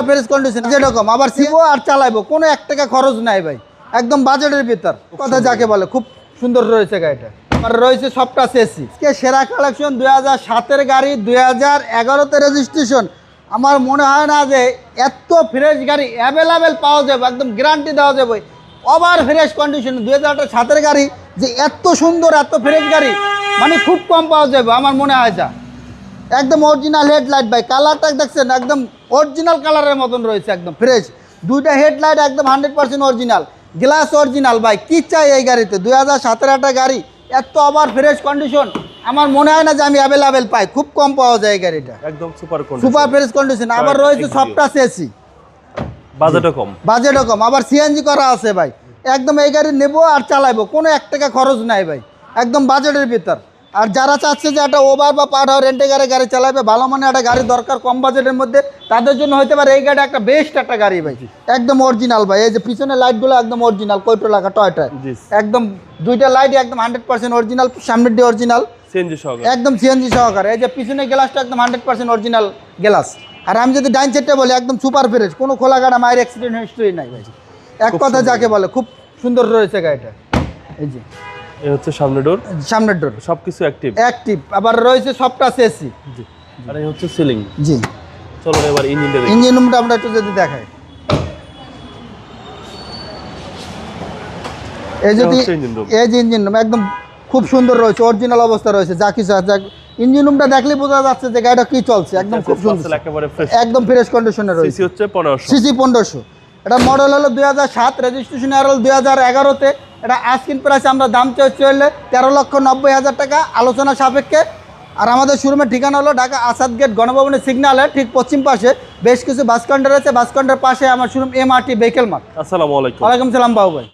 Fresh condition যেরকম আবার শিবো আর চালাইবো, কোনো 1 টাকা খরচ নাই ভাই, একদম বাজেটের ভিতর কথা যাকে বলে। খুব সুন্দর রয়েছে গাড়িটা। আর রয়েছে সবটা এসি, সেরা কালেকশন 2007-এর গাড়ি, 2011-তে রেজিস্ট্রেশন। আমার মনে হয় না যে এত ফ্রেশ গাড়ি অ্যাভেলেবেল পাওয়া যাবে, একদম গ্যারান্টি দেওয়া যাবে। ওভার ফ্রেশ কন্ডিশন 2007-এর গাড়ি যে এত সুন্দর এত ফ্রেশ গাড়ি মানে খুব কম পাওয়া যাবে আমার মনে হয়। যা একদম অরিজিনাল হেডলাইট ভাই, কালারটা দেখছেন একদম অরিজিনাল কালারের মতন রয়েছে, একদম ফ্রেশ। দুইটা হেডলাইট একদম 100% অরিজিনাল, গ্লাস অরিজিনাল ভাই। কি চাই এই গাড়িতে? 2007-এর একটা গাড়ি এত ওভার ফ্রেশ কন্ডিশন আমার মনে হয় না যে আমি অ্যাভেলেবেল পাই, খুব কম পাওয়া যায় এই গাড়িটা, একদম সুপার ফ্রেশ কন্ডিশন। আবার রয়েছে সবটা এসি, বাজেটও কম, আবার সিএনজি করা আছে ভাই। একদম এই গাড়ি নেবো আর চালাইবো, কোনো 1 টাকা খরচ নাই ভাই, একদম বাজেটের ভিতর। আর যারা চাচ্ছে যে একটা ওভার বা পার হাওয়ার রেন্টে গাড়ি চালাবে, ভালো মানে একটা গাড়ি দরকার কম বাজেটের মধ্যে, তাদের জন্য হতে পারে এই গাড়ি একটা বেস্ট একটা গাড়ি ভাই, একদম অরিজিনাল ভাই। এই যে পিছনের লাইটগুলো একদম অরিজিনাল, কোটো লাগা টয়টা, একদম দুইটা লাইট একদম 100% অরিজিনাল, সামনের দিয়ে অরিজিনাল একদম সিএনজি সহকারে। এই যে পিছনের গ্লাসটা একদম 100% অরিজিনাল গ্লাস। আর আমি যদি ডাইন সাইডটা বলি একদম সুপার ফ্রেশ, কোনো খোলা গাড়া মায়ের অ্যাক্সিডেন্ট হিস্ট্রি নাই ভাই, এক কথা যাকে বলে। খুব সুন্দর রয়েছে গাড়িটা। এই যে এই হচ্ছে সামনের ডোর সবকিছু অ্যাক্টিভ। আবার রয়েছে সবটা এসি। জি, আর এই হচ্ছে সিলিং। জি, চলো এবার ইঞ্জিন রুমটা আমরা একটু যদি দেখাই। এই যে ইঞ্জিন রুম একদম খুব সুন্দর রয়েছে, অরিজিনাল অবস্থা রয়েছে, যা কিছু আছে। ইঞ্জিন রুমটা দেখলে বোঝা যাচ্ছে যে গাড়িটা কি চলছে, একদম খুব সুন্দর, একদম ফ্রেশ কন্ডিশনে রয়েছে। সিসি হচ্ছে 1500, সিসি 1500। এটা মডেল হলো 2007, রেজিস্ট্রেশন হলো 2011-তে। এটা আস্কিং প্রাইস আমরা দাম চাইছি হলে 13,90,000 টাকা, আলোচনা সাপেক্ষে। আর আমাদের শোরুমের ঠিকানা হলো ঢাকা আসাদ গেট, গণভবনের সিগন্যালের ঠিক পশ্চিম পাশে বেশ কিছু বাস কাউন্টার আছে, বাস কাউন্টারের পাশে আমার শোরুম MRT ভেহিকেল মার্ট। আসসালামু আলাইকুম। ওয়ালাইকুম সালাম বাবু ভাই।